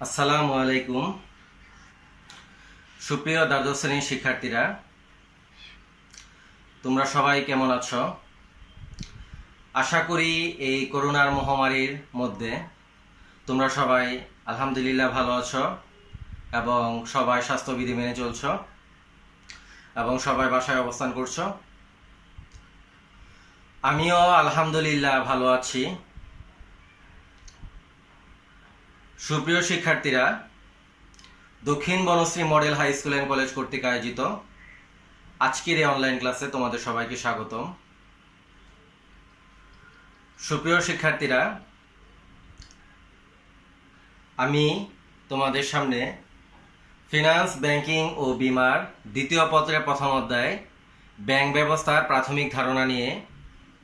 আসসালামু আলাইকুম। সুপ্রিয় দ্বাদশ শ্রেণীর শিক্ষার্থীরা, তোমরা সবাই কেমন আছো? আশা করি এই করোনার মহামারীর মধ্যে তোমরা সবাই আলহামদুলিল্লাহ ভালো আছো এবং সবাই স্বাস্থ্যবিধি মেনে চলছো এবং সবাই বাসায় অবস্থান করছো। আমিও আলহামদুলিল্লাহ ভালো আছি। সুপ্রিয় শিক্ষার্থীরা, Dakshin Banasree model high school and college কর্তৃক আয়োজিত আজকের এই অনলাইন ক্লাসে তোমাদের সবাইকে স্বাগতম। সুপ্রিয় শিক্ষার্থীরা, আমি তোমাদের সামনে ফিনান্স, ব্যাংকিং ও বিমার দ্বিতীয় পত্রের প্রথম অধ্যায় ব্যাংক ব্যবস্থার প্রাথমিক ধারণা নিয়ে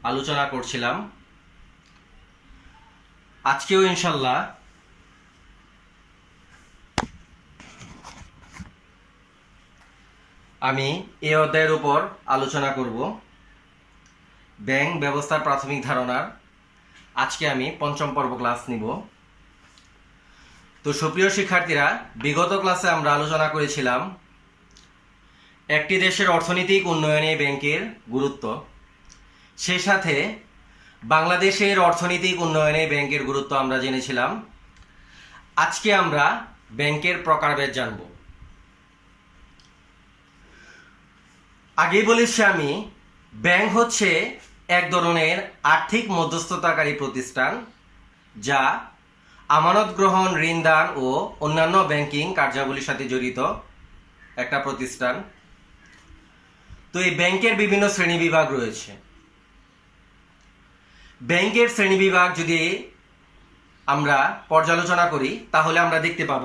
আলোচনা করছিলাম। আজকেও ইনশাল্লাহ আমি এই অধ্যায়ের উপর আলোচনা করব। ব্যাংক ব্যবস্থার প্রাথমিক ধারণার আজকে আমি পঞ্চম পর্ব ক্লাস নিব। তো সুপ্রিয় শিক্ষার্থীরা, বিগত ক্লাসে আমরা আলোচনা করেছিলাম একটি দেশের অর্থনৈতিক উন্নয়নে ব্যাংকের গুরুত্ব। সেই সাথে বাংলাদেশের অর্থনৈতিক উন্নয়নে ব্যাংকের গুরুত্ব আমরা জেনেছিলাম। আজকে আমরা ব্যাংকের প্রকারভেদ জানব। আগেই বলেছি আমি, ব্যাংক হচ্ছে এক ধরনের আর্থিক মধ্যস্থতাকারী প্রতিষ্ঠান যা আমানত গ্রহণ, ঋণ দান ও অন্যান্য ব্যাংকিং কার্যাবলীর সাথে জড়িত একটা প্রতিষ্ঠান। তো এই ব্যাংকের বিভিন্ন শ্রেণীবিভাগ রয়েছে। ব্যাংকের শ্রেণীবিভাগ যদি আমরা পর্যালোচনা করি তাহলে আমরা দেখতে পাব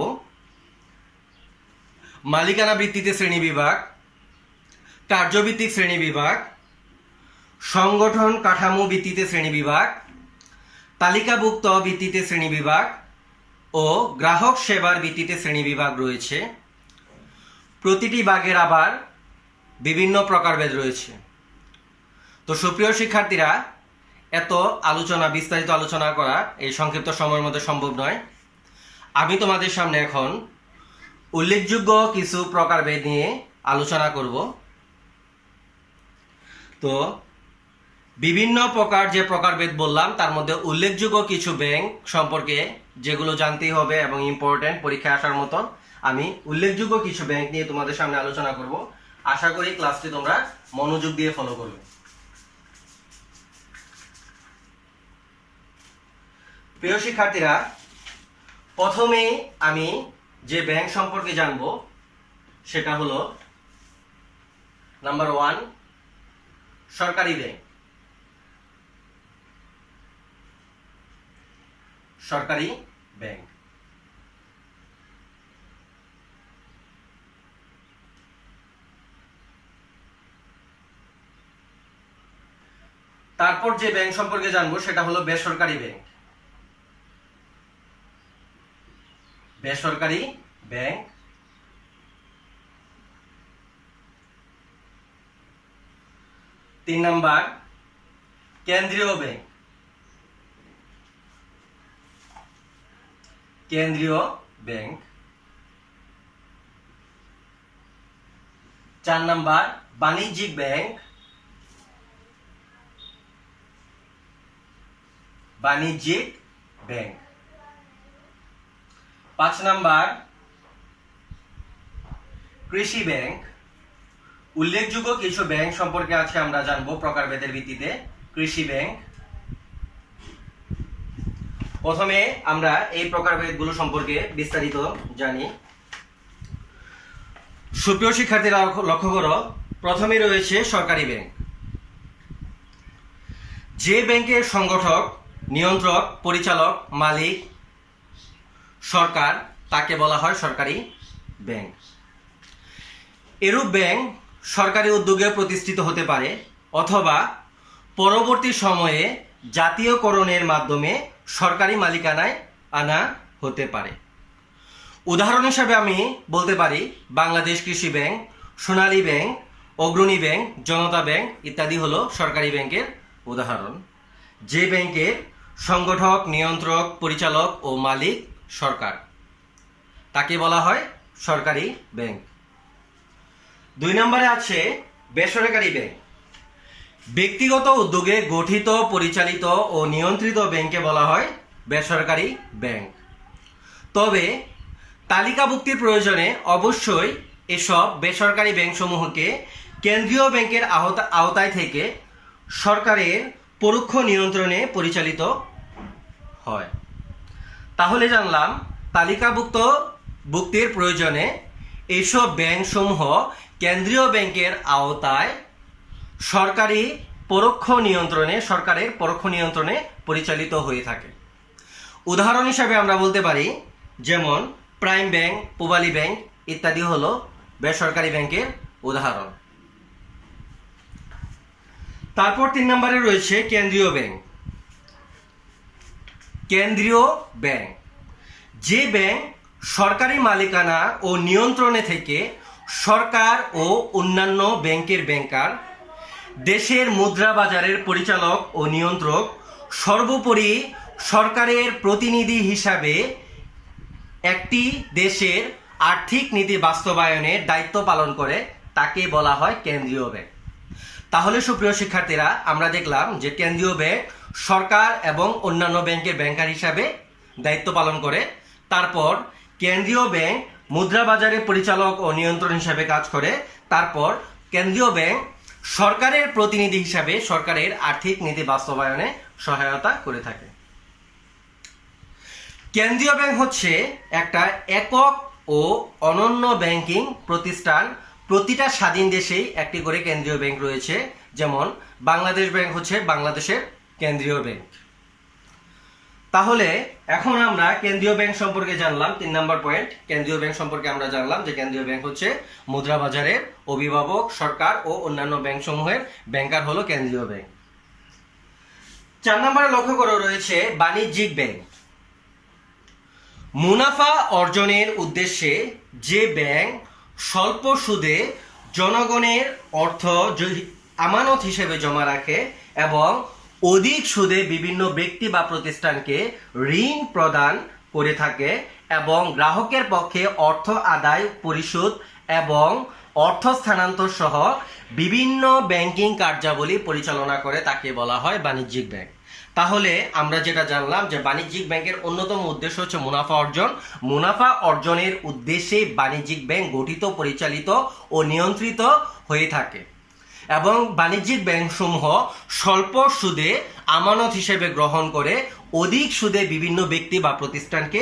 মালিকানা ভিত্তিতে শ্রেণীবিভাগ, কার্যভিত্তিক শ্রেণীবিভাগ, সংগঠন কাঠামো ভিত্তিতে শ্রেণীবিভাগ, তালিকাভুক্ত ভিত্তিতে শ্রেণীবিভাগ ও গ্রাহক সেবার ভিত্তিতে শ্রেণীবিভাগ রয়েছে। প্রতিটি ভাগের আবার বিভিন্ন প্রকারভেদ রয়েছে। তো সুপ্রিয় শিক্ষার্থীরা, এত বিস্তারিত আলোচনা করা এই সংক্ষিপ্ত সময়ের মধ্যে সম্ভব নয়। আমি তোমাদের সামনে এখন উল্লেখযোগ্য কিছু প্রকারভেদ নিয়ে আলোচনা করব। তো বিভিন্ন প্রকার যে প্রকারভেদ বললাম তার মধ্যে উল্লেখযোগ্য কিছু ব্যাংক সম্পর্কে যেগুলো জানতেই হবে এবং ইম্পর্টেন্ট পরীক্ষায় আসার মতো, আমি উল্লেখযোগ্য কিছু ব্যাংক নিয়ে তোমাদের সামনে আলোচনা করব। আশা করি ক্লাসটি তোমরা মনোযোগ দিয়ে ফলো করবে। প্রিয় শিক্ষার্থীরা, প্রথমে আমি যে ব্যাংক সম্পর্কে জানব সেটা হলো নাম্বার 1, সরকারি ব্যাংক। সরকারি ব্যাংক তারপর যে ব্যাংক সম্পর্কে জানবো সেটা হলো বেসরকারি ব্যাংক। বেসরকারি ব্যাংক, 3 নাম্বার কেন্দ্রীয় ব্যাংক। কেন্দ্রীয় ব্যাংক। 4 নাম্বার বাণিজ্যিক ব্যাংক। বাণিজ্যিক ব্যাংক। 5 নাম্বার কৃষি ব্যাংক। উল্লেখযোগ্য কিছু ব্যাংক সম্পর্কে আজকে আমরা জানবো প্রকারভেদের ভিত্তিতে। কৃষি ব্যাংক। প্রথমে আমরা এই প্রকারভেদগুলো সম্পর্কে বিস্তারিত জানি। সুপ্রিয় শিক্ষার্থীরা লক্ষ্য করো, প্রথমে রয়েছে সরকারি ব্যাংক। যে ব্যাংকের সংগঠক, নিয়ন্ত্রক, পরিচালক, মালিক সরকার, তাকে বলা হয় সরকারি ব্যাংক। এরূপ ব্যাংক সরকারি উদ্যোগে প্রতিষ্ঠিত হতে পারে অথবা পরবর্তী সময়ে জাতীয়করণের মাধ্যমে সরকারি মালিকানায় আনা হতে পারে। উদাহরণ হিসাবে আমি বলতে পারি বাংলাদেশ কৃষি ব্যাংক, সোনালী ব্যাংক, অগ্রণী ব্যাংক, জনতা ব্যাংক ইত্যাদি হলো সরকারি ব্যাংকের উদাহরণ, যে ব্যাংকের সংগঠক, নিয়ন্ত্রক, পরিচালক ও মালিক সরকার। তাকে বলা হয় সরকারি ব্যাংক। 2 নম্বরে আছে বেসরকারি ব্যাংক। ব্যক্তিগত উদ্যোগে গঠিত, পরিচালিত ও নিয়ন্ত্রিত ব্যাংকে বলা হয় বেসরকারি ব্যাংক। তবে তালিকাভুক্তির প্রয়োজনে অবশ্যই এসব বেসরকারি ব্যাংকসমূহকে কেন্দ্রীয় ব্যাংকের আওতায় থেকে সরকারের পরোক্ষ নিয়ন্ত্রণে পরিচালিত হয়। তাহলে জানলাম তালিকাভুক্তির প্রয়োজনে এসব ব্যাংকসমূহ কেন্দ্রীয় ব্যাংকের আওতায় সরকারের পরোক্ষ নিয়ন্ত্রণে পরিচালিত হয়ে থাকে। উদাহরণ হিসাবে আমরা বলতে পারি, যেমন প্রাইম ব্যাংক, পূবালী ব্যাংক ইত্যাদি হলো বেসরকারি ব্যাংকের উদাহরণ। তারপর 3 নম্বরে রয়েছে কেন্দ্রীয় ব্যাংক। কেন্দ্রীয় ব্যাংক যে ব্যাংক সরকারি মালিকানা ও নিয়ন্ত্রণে থেকে সরকার ও অন্যান্য ব্যাংকের ব্যাংকার, দেশের মুদ্রা বাজারের পরিচালক ও নিয়ন্ত্রক, সর্বোপরি সরকারের প্রতিনিধি হিসাবে একটি দেশের আর্থিক নীতি বাস্তবায়নের দায়িত্ব পালন করে, তাকে বলা হয় কেন্দ্রীয় ব্যাংক। তাহলে সুপ্রিয় শিক্ষার্থীরা, আমরা দেখলাম যে কেন্দ্রীয় ব্যাংক সরকার এবং অন্যান্য ব্যাংকের ব্যাংকার হিসাবে দায়িত্ব পালন করে। তারপর কেন্দ্রীয় ব্যাংক মুদ্রা বাজারের পরিচালক ও নিয়ন্ত্রণ হিসাবে কাজ করে। তারপর কেন্দ্রীয় ব্যাংক সরকারের প্রতিনিধি হিসাবে সরকারের আর্থিক নীতি বাস্তবায়নে সহায়তা করে থাকে। কেন্দ্রীয় ব্যাংক হচ্ছে একটা একক ও অনন্য ব্যাংকিং প্রতিষ্ঠান। প্রতিটা স্বাধীন দেশেই একটি করে কেন্দ্রীয় ব্যাংক রয়েছে। যেমন বাংলাদেশ ব্যাংক হচ্ছে বাংলাদেশের কেন্দ্রীয় ব্যাংক। তাহলে এখন আমরা কেন্দ্রীয় ব্যাংক সম্পর্কে জানলাম। 3 নম্বর পয়েন্ট, কেন্দ্রীয় ব্যাংক সম্পর্কে আমরা জানলাম যে কেন্দ্রীয় ব্যাংক হচ্ছে মুদ্রা বাজারের অভিভাবক, সরকার ও অন্যান্য ব্যাংক সমূহের ব্যাংকার হলো কেন্দ্রীয় ব্যাংক। 4 নম্বরে লক্ষ্য করে রয়েছে বাণিজ্যিক ব্যাংক। মুনাফা অর্জনের উদ্দেশ্যে যে ব্যাংক স্বল্প সুদে জনগণের অর্থ আমানত হিসেবে জমা রাখে এবং অধিক সুদে বিভিন্ন ব্যক্তি বা প্রতিষ্ঠানকে ঋণ প্রদান করে থাকে এবং গ্রাহকের পক্ষে অর্থ আদায়, পরিশোধ এবং অর্থ স্থানান্তর সহ বিভিন্ন ব্যাংকিং কার্যাবলী পরিচালনা করে, তাকে বলা হয় বাণিজ্যিক ব্যাংক। তাহলে আমরা যেটা জানলাম যে বাণিজ্যিক ব্যাংকের অন্যতম উদ্দেশ্য হচ্ছে মুনাফা অর্জন। মুনাফা অর্জনের উদ্দেশ্যে বাণিজ্যিক ব্যাংক গঠিত, পরিচালিত ও নিয়ন্ত্রিত হয়ে থাকে এবং বাণিজ্যিক ব্যাংকসমূহ স্বল্প সুদে আমানত হিসেবে গ্রহণ করে অধিক সুদে বিভিন্ন ব্যক্তি বা প্রতিষ্ঠানকে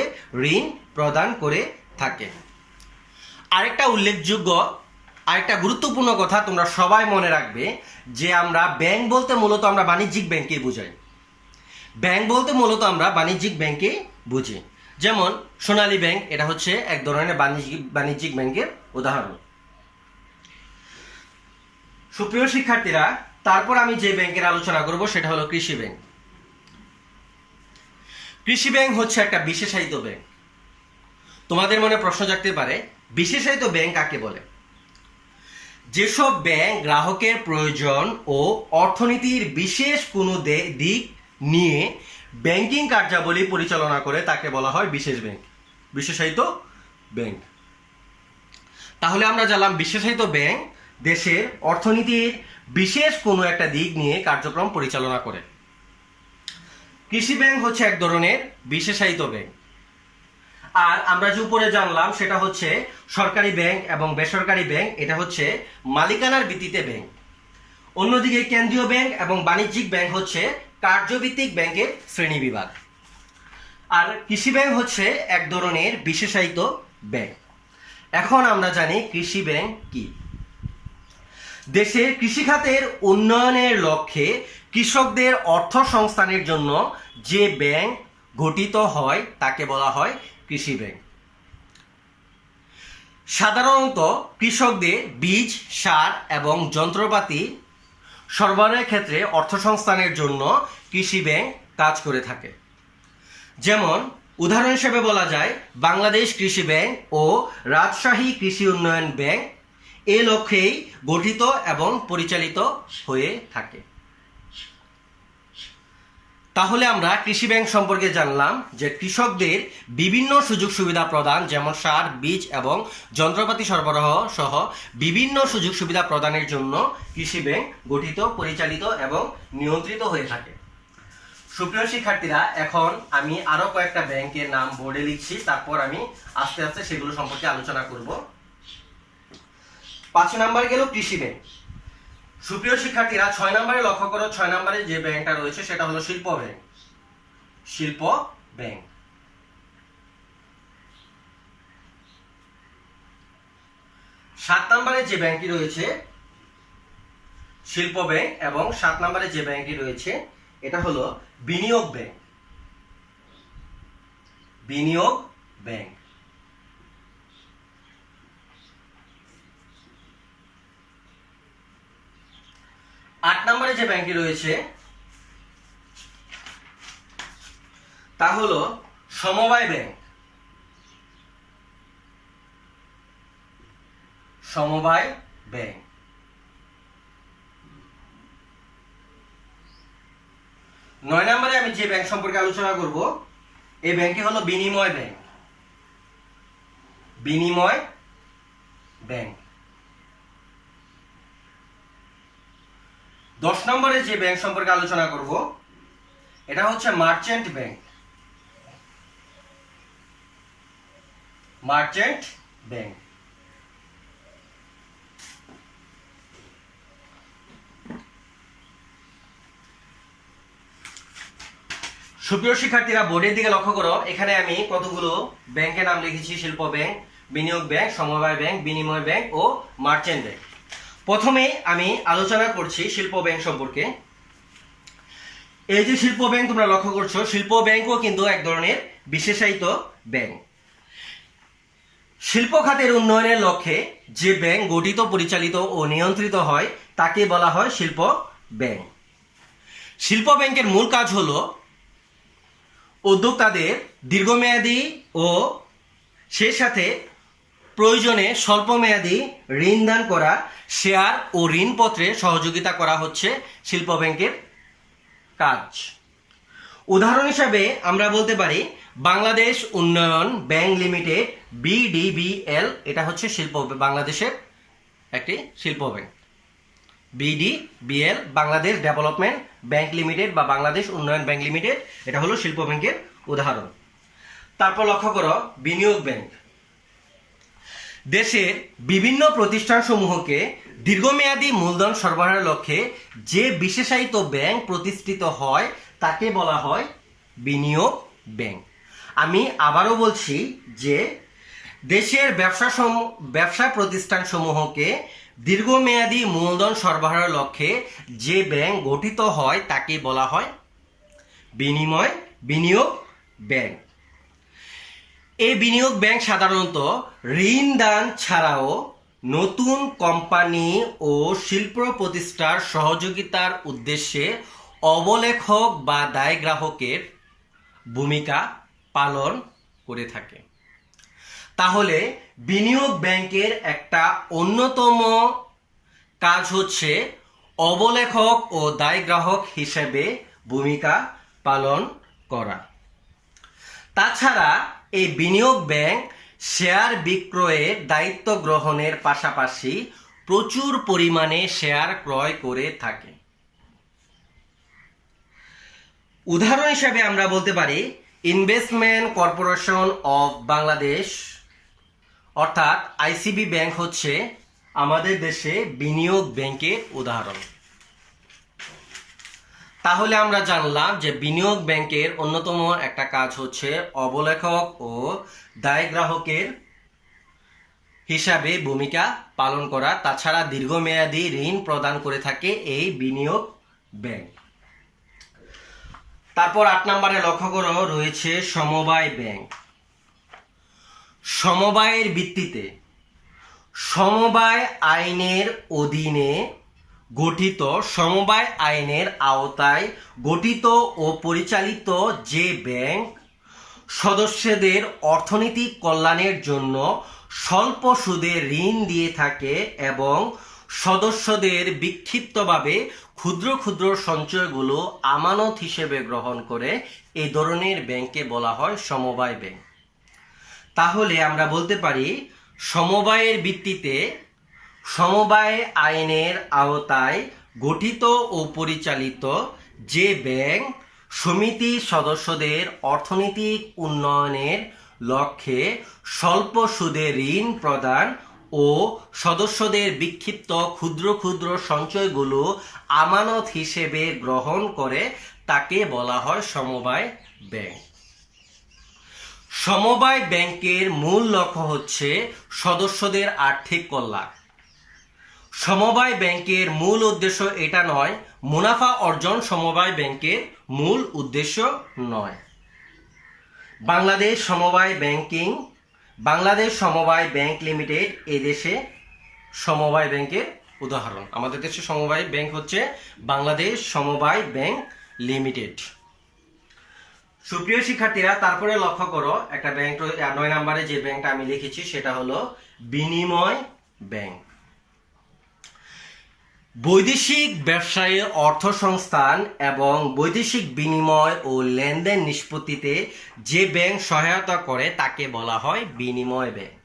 ঋণ প্রদান করে থাকে। আরেকটা গুরুত্বপূর্ণ কথা তোমরা সবাই মনে রাখবে যে আমরা ব্যাংক বলতে মূলত আমরা বাণিজ্যিক ব্যাংকে বুঝাই। ব্যাংক বলতে মূলত আমরা বাণিজ্যিক ব্যাংকে বুঝি। যেমন সোনালী ব্যাংক, এটা হচ্ছে এক ধরনের বাণিজ্যিক ব্যাংকের উদাহরণ। সুপ্রিয় শিক্ষার্থীরা, তারপর আমি যে ব্যাংকের আলোচনা করব সেটা হলো কৃষি ব্যাংক। কৃষি ব্যাংক হচ্ছে একটা বিশেষায়িত ব্যাংক। তোমাদের মনে প্রশ্ন জাগতে পারে, বিশেষায়িত ব্যাংক কাকে বলে? যেসব ব্যাংক গ্রাহকের প্রয়োজন ও অর্থনীতির বিশেষ কোনো দিক নিয়ে ব্যাংকিং কার্যাবলী পরিচালনা করে, তাকে বলা হয় বিশেষায়িত ব্যাংক। তাহলে আমরা জানলাম বিশেষায়িত ব্যাংক দেশের অর্থনীতির বিশেষ কোনো একটা দিক নিয়ে কার্যক্রম পরিচালনা করে। কৃষি ব্যাংক হচ্ছে এক ধরনের বিশেষায়িত ব্যাংক। আর আমরা যে উপরে জানলাম সেটা হচ্ছে সরকারি ব্যাংক এবং বেসরকারি ব্যাংক, এটা হচ্ছে মালিকানার ভিত্তিতে ব্যাংক। অন্যদিকে কেন্দ্রীয় ব্যাংক এবং বাণিজ্যিক ব্যাংক হচ্ছে কার্যভিত্তিক ব্যাংকের শ্রেণীবিভাগ। আর কৃষি ব্যাংক হচ্ছে এক ধরনের বিশেষায়িত ব্যাংক। এখন আমরা জানি কৃষি ব্যাংক কি। দেশের কৃষিখাতের উন্নয়নের লক্ষ্যে কৃষকদের অর্থ সংস্থানের জন্য যে ব্যাংক গঠিত হয় তাকে বলা হয় কৃষি ব্যাংক। সাধারণত কৃষকদের বীজ, সার এবং যন্ত্রপাতি সরবরাহের ক্ষেত্রে অর্থ সংস্থানের জন্য কৃষি ব্যাংক কাজ করে থাকে। যেমন উদাহরণ হিসেবে বলা যায় বাংলাদেশ কৃষি ব্যাংক ও রাজশাহী কৃষি উন্নয়ন ব্যাংক এই লক্ষ্যেই গঠিত এবং পরিচালিত হয়ে থাকে। তাহলে আমরা কৃষি ব্যাংক সম্পর্কে জানলাম যে কৃষকদের বিভিন্ন সুযোগ সুবিধা প্রদান, যেমন সার, বীজ এবং যন্ত্রপাতি সরবরাহ সহ বিভিন্ন সুযোগ সুবিধা প্রদানের জন্য কৃষি ব্যাংক গঠিত, পরিচালিত এবং নিয়ন্ত্রিত হয়ে থাকে। সুপ্রিয় শিক্ষার্থীরা, এখন আমি আরো কয়েকটা ব্যাংকের নাম বোর্ডে লিখছি, তারপর আমি আস্তে আস্তে সেগুলো সম্পর্কে আলোচনা করব। 5 নাম্বার গেল কৃষি ব্যাংক। সুপ্রিয় শিক্ষার্থীরা, 6 নম্বরে লক্ষ্য করো, 6 নম্বরে যে ব্যাংকটা রয়েছে সেটা হলো শিল্প ব্যাংক। শিল্প ব্যাংক। 7 নম্বরে যে ব্যাংকটি রয়েছে শিল্প ব্যাংক, এবং 7 নম্বরে যে ব্যাংকটি রয়েছে এটা হলো বিনিয়োগ ব্যাংক। বিনিয়োগ ব্যাংক। 8 নম্বরে যে ব্যাংকটি রয়েছে তা হলো সমবায় ব্যাংক। সমবায় ব্যাংক। 9 নম্বরে আমি যে ব্যাংক সম্পর্কে আলোচনা করব এই ব্যাংকটি হলো বিনিময় ব্যাংক। বিনিময় ব্যাংক। 10 নম্বরে যে ব্যাংক সম্পর্কে আলোচনা করব এটা হচ্ছে মার্চেন্ট ব্যাংক। Merchant bank. সুপ্রিয় শিক্ষার্থীরা, বোর্ডের দিকে লক্ষ্য করো, এখানে আমি কতগুলো ব্যাংকের নাম লিখেছি: শিল্প ব্যাংক, বিনিয়োগ ব্যাংক, সমবায় ব্যাংক, বিনিময় ব্যাংক ও মার্চেন্ট ব্যাংক। প্রথমে আমি আলোচনা করছি শিল্প ব্যাংক সম্পর্কে। এই যে শিল্প ব্যাংক তোমরা লক্ষ্য করছো, শিল্প ব্যাংকও কিন্তু এক ধরনের বিশেষায়িত ব্যাংক। শিল্প খাতের উন্নয়নের লক্ষ্যে যে ব্যাংক গঠিত, পরিচালিত ও নিয়ন্ত্রিত হয় তাকে বলা হয় শিল্প ব্যাংক। শিল্প ব্যাংকের মূল কাজ হলো উদ্যোক্তাদের দীর্ঘমেয়াদী ও সেই সাথে প্রয়োজনে স্বল্পমেয়াদী ঋণ দান করা, শেয়ার ও ঋণপত্রে সহযোগিতা করা হচ্ছে শিল্প ব্যাংকের কাজ। উদাহরণ হিসাবে আমরা বলতে পারি বাংলাদেশ উন্নয়ন ব্যাংক লিমিটেড, BDBL, এটা হচ্ছে বাংলাদেশের একটি শিল্প bank. BDBL, Bangladesh development bank limited বা বাংলাদেশ উন্নয়ন ব্যাংক লিমিটেড, এটা হলো শিল্প ব্যাংকের উদাহরণ। তারপর লক্ষ্য করো বিনিয়োগ ব্যাংক। দেশের বিভিন্ন প্রতিষ্ঠানসমূহকে দীর্ঘমেয়াদী মূলধন সরবরাহের লক্ষ্যে যে বিশেষায়িত ব্যাংক প্রতিষ্ঠিত হয় তাকে বলা হয় বিনিয়োগ ব্যাংক। আমি আবারও বলছি যে দেশের ব্যবসা প্রতিষ্ঠানসমূহকে দীর্ঘমেয়াদী মূলধন সরবরাহের লক্ষ্যে যে ব্যাংক গঠিত হয় তাকে বলা হয় বিনিয়োগ ব্যাংক। এই বিনিয়োগ ব্যাংক সাধারণত ঋণ দান ছাড়াও নতুন কোম্পানি ও শিল্প প্রতিষ্ঠার সহযোগিতার উদ্দেশ্যে অবলেখক বা দায় গ্রাহকের ভূমিকা পালন করে থাকে। তাহলে বিনিয়োগ ব্যাংকের একটা অন্যতম কাজ হচ্ছে অবলেখক ও দায় গ্রাহক হিসেবে ভূমিকা পালন করা। তাছাড়া এই বিনিয়োগ ব্যাংক শেয়ার বিক্রয়ের দায়িত্ব গ্রহণের পাশাপাশি প্রচুর পরিমাণে শেয়ার ক্রয় করে থাকে। উদাহরণ হিসাবে আমরা বলতে পারি ইনভেস্টমেন্ট কর্পোরেশন অফ বাংলাদেশ, অর্থাৎ ICB ব্যাংক হচ্ছে আমাদের দেশে বিনিয়োগ ব্যাংকের উদাহরণ। তাহলে আমরা জানলাম যে বিনিয়োগ ব্যাংকের অন্যতম একটা কাজ হচ্ছে অবলেখক ও দায় গ্রাহকের হিসাবে ভূমিকা পালন করা। তাছাড়া দীর্ঘমেয়াদী ঋণ প্রদান করে থাকে এই বিনিয়োগ ব্যাংক। তারপর 8 নম্বরে লক্ষ্য করো রয়েছে সমবায় ব্যাংক। সমবায়ের ভিত্তিতে সমবায় আইনের অধীনে গঠিত, সমবায় আইনের আওতায় গঠিত ও পরিচালিত যে ব্যাংক সদস্যদের অর্থনৈতিক কল্যাণের জন্য স্বল্প সুদে ঋণ দিয়ে থাকে এবং সদস্যদের বিক্ষিপ্তভাবে ক্ষুদ্র ক্ষুদ্র সঞ্চয়গুলো আমানত হিসেবে গ্রহণ করে এই ধরনের ব্যাংককে বলা হয় সমবায় ব্যাংক। তাহলে আমরা বলতে পারি সমবায়ের ভিত্তিতে সমবায় আইনের আওতায় গঠিত ও পরিচালিত যে ব্যাংক সমিতি সদস্যদের অর্থনৈতিক উন্নয়নের লক্ষ্যে স্বল্প সুদে ঋণ প্রদান ও সদস্যদের বিক্ষিপ্ত ক্ষুদ্র ক্ষুদ্র সঞ্চয়গুলো আমানত হিসেবে গ্রহণ করে তাকে বলা হয় সমবায় ব্যাংক। সমবায় ব্যাংকের মূল লক্ষ্য হচ্ছে সদস্যদের আর্থিক কল্যাণ। সমবায় ব্যাংকের মূল উদ্দেশ্য এটা নয়, মুনাফা অর্জন সমবায় ব্যাংকের মূল উদ্দেশ্য নয়। বাংলাদেশ সমবায় ব্যাংক লিমিটেড এই দেশে সমবায় ব্যাংকের উদাহরণ। আমাদের দেশে সমবায় ব্যাংক হচ্ছে বাংলাদেশ সমবায় ব্যাংক লিমিটেড। সুপ্রিয় শিক্ষার্থীরা, তারপরে লক্ষ্য করো একটা ব্যাংক 9 নম্বরে যে ব্যাংকটা আমি লিখেছি সেটা হলো বিনিময় ব্যাংক। বৈদেশিক ব্যবসায়ী অর্থ সংস্থান এবং বৈদেশিক বিনিময় ও লেনদেন নিষ্পত্তিতে যে ব্যাংক সহায়তা করে তাকে বলা হয় বিনিময় ব্যাংক।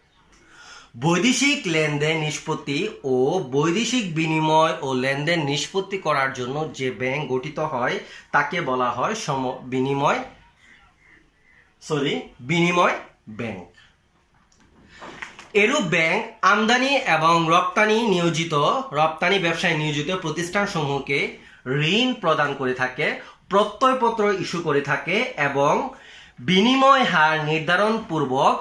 বৈদেশিক লেনদেন নিষ্পত্তি ও বৈদেশিক বিনিময় ও লেনদেন নিষ্পত্তি করার জন্য যে ব্যাংক গঠিত হয় তাকে বলা হয় বিনিময় ব্যাংক। এরূপ ব্যাংক আমদানি এবং রপ্তানি ব্যবসায় নিয়োজিত প্রতিষ্ঠানসমূহকে ঋণ প্রদান করে থাকে, প্রত্যয়পত্র ইস্যু করে থাকে এবং বিনিময় হার নির্ধারণ পূর্বক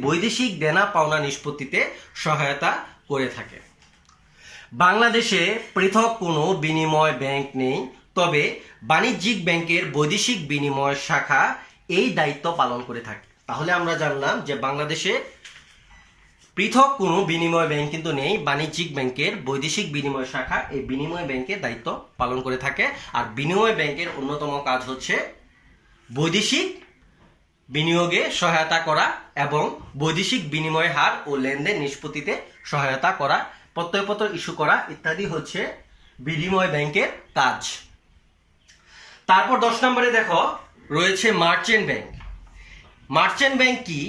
বৈদেশিক দেনা পাওনা নিষ্পত্তিতে সহায়তা করে থাকে। বাংলাদেশে পৃথক কোনো বিনিময় ব্যাংক নেই, তবে বাণিজ্যিক ব্যাংকের বৈদেশিক বিনিময় শাখা এই দায়িত্ব পালন করে থাকে। তাহলে আমরা জানলাম যে বাংলাদেশে পৃথক কোনো বিনিময় ব্যাংক কিন্তু নেই, বাণিজ্যিক ব্যাংকের বৈদেশিক বিনিময় শাখা এই বিনিময় ব্যাংকের দায়িত্ব পালন করে থাকে। আর বিনিময় ব্যাংকের অন্যতম কাজ হচ্ছে বৈদেশিক বিনিয়োগে সহায়তা করা এবং বৈদেশিক বিনিময় হার ও লেনদেন নিষ্পত্তিতে সহায়তা করা, প্রত্যয়পত্র ইস্যু করা ইত্যাদি হচ্ছে বিনিময় ব্যাংকের কাজ। তারপর 10 নম্বরে দেখো রয়েছে মার্চেন্ট ব্যাংক। মার্চেন্ট ব্যাংক কি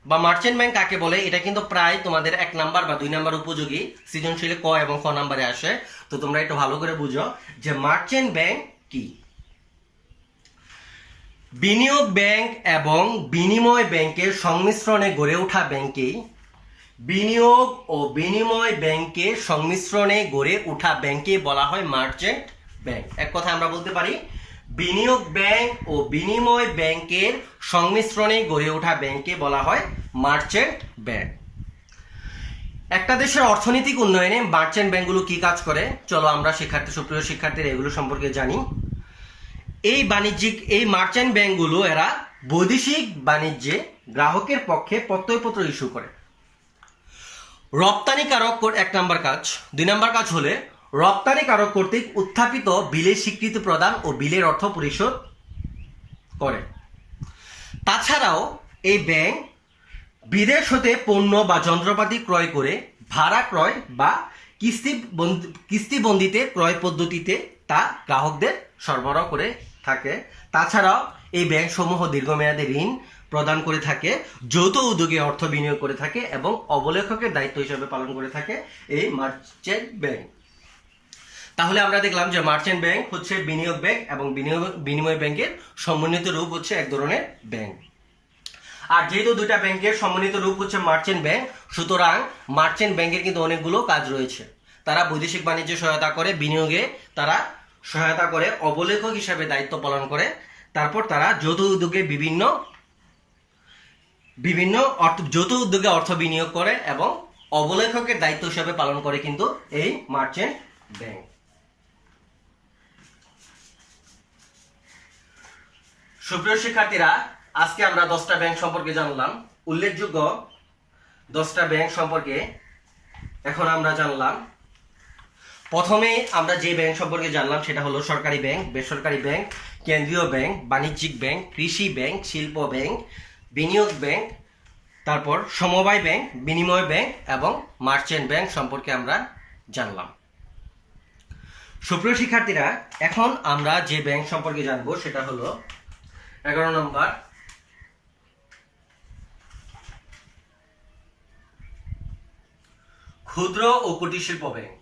বা মার্চেন্ট ব্যাংক কাকে বলে, এটা কিন্তু প্রায় তোমাদের 1 নাম্বার বা 2 নাম্বার উপযোগী সৃজনশীলে ক এবং খ নাম্বারে আসে। তো তোমরা একটু ভালো করে বুঝো যে মার্চেন্ট ব্যাংক কি। বিনিয়োগ ব্যাংক এবং বিনিময় ব্যাংকের সংমিশ্রণে গড়ে ওঠা ব্যাংকেই বিনিয়োগ ও বিনিময় ব্যাংকের সংমিশ্রণে গড়ে ওঠা ব্যাংকে বলা হয় মার্চেন্ট ব্যাংক। এক কথা আমরা বলতে পারি বিনিয়োগ ব্যাংক ও বিনিময় ব্যাংকের সংমিশ্রণে গড়ে ওঠা ব্যাংকে বলা হয় মার্চেন্ট ব্যাংক। একটা দেশের অর্থনৈতিক উন্নয়নে মার্চেন্ট ব্যাংকগুলো কি কাজ করে, চলো আমরা সুপ্রিয় শিক্ষার্থীরা এগুলো সম্পর্কে জানি। এই মার্চেন্ট ব্যাংকগুলো এরা বৈদেশিক বাণিজ্যে গ্রাহকের পক্ষে প্রত্যয়পত্র ইস্যু করে। রপ্তানিকারক 1 নাম্বার কাজ। 2 নাম্বার কাজ হলে রপ্তানিকারক কর্তৃক উত্থাপিত বিলের স্বীকৃতি প্রদান ও বিলের অর্থ পরিশোধ করে। তাছাড়াও এই ব্যাংক বিদেশ হতে পণ্য বা যন্ত্রপাতি ক্রয় করে ভাড়া ক্রয় বা কিস্তিবন্দিতে ক্রয় পদ্ধতিতে তা গ্রাহকদের সরবরাহ করে থাকে। তাছাড়াও এই ব্যাংক সমূহ দীর্ঘমেয়াদী ঋণ প্রদান করে থাকে, যৌথ উদ্যোগে অর্থ বিনিয়োগ করে থাকে এবং অবলেখকের দায়িত্ব হিসেবে পালন করে থাকে এই মার্চেন্ট ব্যাংক। তাহলে আমরা দেখলাম যে মার্চেন্ট ব্যাংক হচ্ছে বিনিয়োগ ব্যাংক এবং বিনিময় ব্যাংকের সমন্বিত রূপ হচ্ছে এক ধরনের ব্যাংক। আর যেহেতু দুইটা ব্যাংকের সমন্বিত রূপ হচ্ছে মার্চেন্ট ব্যাংক, সুতরাং মার্চেন্ট ব্যাংকের কিন্তু অনেকগুলো কাজ রয়েছে। তারা বৈদেশিক বাণিজ্যে সহায়তা করে, বিনিয়োগে তারা সহায়তা করে, অবলেখক হিসাবে দায়িত্ব পালন করে, তারপর তারা যৌথ উদ্যোগে যৌথ উদ্যোগে অর্থ বিনিয়োগ করে এবং অবলেখকের দায়িত্ব হিসাবে পালন করে কিন্তু এই মার্চেন্ট ব্যাংক। সুপ্রিয় শিক্ষার্থীরা, আজকে আমরা 10টা ব্যাংক সম্পর্কে জানলাম। উল্লেখযোগ্য 10টা ব্যাংক সম্পর্কে এখন আমরা জানলাম। প্রথমে আমরা যে ব্যাংক সম্পর্কে জানলাম সেটা হলো সরকারি ব্যাংক, বেসরকারি ব্যাংক, কেন্দ্রীয় ব্যাংক, বাণিজ্যিক ব্যাংক, কৃষি ব্যাংক, শিল্প ব্যাংক, বিনিয়োগ ব্যাংক, তারপর সমবায় ব্যাংক, বিনিময় ব্যাংক এবং মার্চেন্ট ব্যাংক সম্পর্কে আমরা জানলাম। সুপ্রিয় শিক্ষার্থীরা, এখন আমরা যে ব্যাংক সম্পর্কে জানবো সেটা হলো 11 নম্বর ক্ষুদ্র ও কুটির শিল্প ব্যাংক।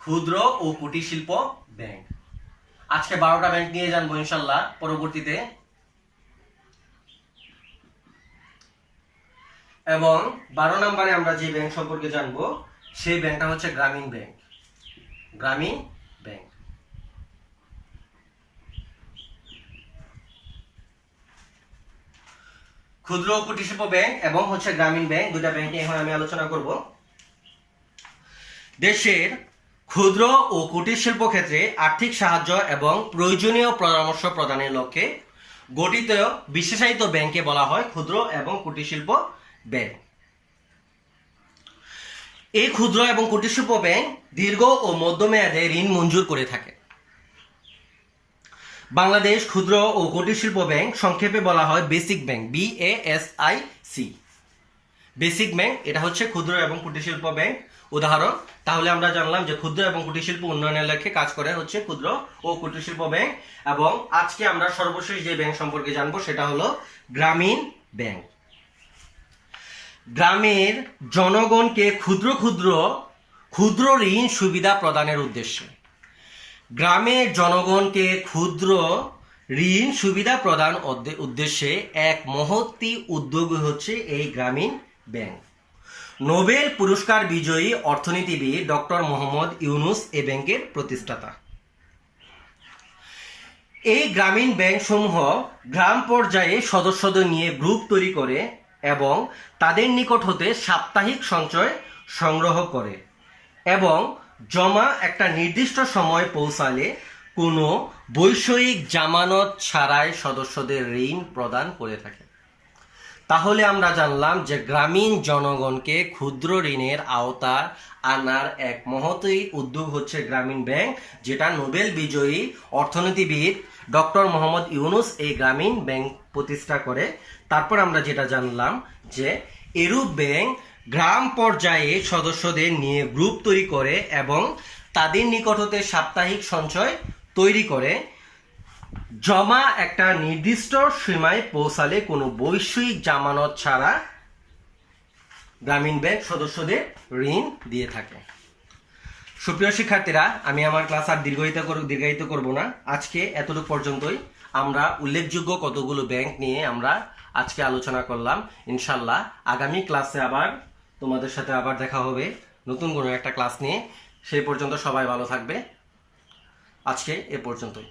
ক্ষুদ্র ও কুটির শিল্প ব্যাংক আজকে 12টা ব্যাংক নিয়ে জানবো ইনশাল্লাহ পরবর্তীতে। এবং 12 নম্বরে আমরা যে ব্যাংক সম্পর্কে জানবো সেই ব্যাংকটা হচ্ছে গ্রামীণ ব্যাংক। গ্রামীণ ব্যাংক। ক্ষুদ্র ও কুটির শিল্প ব্যাংক এবং হচ্ছে গ্রামীণ ব্যাংক, দুইটা ব্যাংক নিয়ে এখন আমি আলোচনা করব। দেশের ক্ষুদ্র ও কুটির শিল্প ক্ষেত্রে আর্থিক সাহায্য এবং প্রয়োজনীয় পরামর্শ প্রদানের লক্ষ্যে গঠিত বিশেষায়িত ব্যাংকে বলা হয় ক্ষুদ্র এবং কুটির শিল্প ব্যাংক। এই ক্ষুদ্র এবং কুটির শিল্প ব্যাংক দীর্ঘ ও মধ্যমেয়াদে ঋণ মঞ্জুর করে থাকে। বাংলাদেশ ক্ষুদ্র ও কুটির শিল্প ব্যাংক সংক্ষেপে বলা হয় basic bank, BASIC। Basic bank এটা হচ্ছে ক্ষুদ্র এবং কুটির শিল্প ব্যাংক উদাহরণ। তাহলে আমরা জানলাম যে ক্ষুদ্র এবং কুটির শিল্প উন্নয়নের লক্ষ্যে কাজ করে হচ্ছে ক্ষুদ্র ও কুটির শিল্প ব্যাংক। এবং আজকে আমরা সর্বশেষ যে ব্যাংক সম্পর্কে জানবো সেটা হলো গ্রামীণ ব্যাংক। গ্রামের জনগণকে ক্ষুদ্র ঋণ সুবিধা প্রদানের উদ্দেশ্যে গ্রামের জনগণকে ক্ষুদ্র ঋণ সুবিধা প্রদান উদ্দেশ্যে এক মহৎ উদ্যোগ হচ্ছে এই গ্রামীণ ব্যাংক। নোবেল পুরস্কার বিজয়ী অর্থনীতিবিদ ডক্টর মোহাম্মদ ইউনুস এই ব্যাংকের প্রতিষ্ঠাতা। এই গ্রামীণ ব্যাংক সমূহ গ্রাম পর্যায়ে সদস্যদের নিয়ে গ্রুপ তৈরি করে এবং তাদের নিকট হতে সাপ্তাহিক সঞ্চয় সংগ্রহ করে এবং জমা একটা নির্দিষ্ট সময় পৌঁছালে কোনো বৈষয়িক জামানত ছাড়াই সদস্যদের ঋণ প্রদান করে থাকে। তাহলে আমরা জানলাম যে গ্রামীণ জনগণকে ক্ষুদ্র ঋণের আওতা আনার এক মহতী উদ্যোগ হচ্ছে গ্রামীণ ব্যাংক, যেটা নোবেল বিজয়ী অর্থনীতিবিদ ডক্টর মোহাম্মদ ইউনুস এই গ্রামীণ ব্যাংক প্রতিষ্ঠা করে। তারপর আমরা যেটা জানলাম যে এরূপ ব্যাংক গ্রাম পর্যায়ে সদস্যদের নিয়ে গ্রুপ তৈরি করে এবং তাদের নিকট হতে সাপ্তাহিক সঞ্চয় তৈরি করে জমা একটা নির্দিষ্ট সীমায় পৌঁছালে কোনো বৈষয়িক জামানত ছাড়া গ্রামীণ ব্যাংক সদস্যদের ঋণ দিয়ে থাকে। সুপ্রিয় শিক্ষার্থীরা, আমি আমার ক্লাস আর দীর্ঘায়িত করব না। আজকে এতটুকু পর্যন্তই। আমরা উল্লেখযোগ্য কতগুলো ব্যাংক নিয়ে আমরা আজকে আলোচনা করলাম। ইনশাল্লাহ আগামী ক্লাসে আবার তোমাদের সাথে আবার দেখা হবে নতুন কোনো একটা ক্লাস নিয়ে। সেই পর্যন্ত সবাই ভালো থাকবে। আজকে এ পর্যন্তই।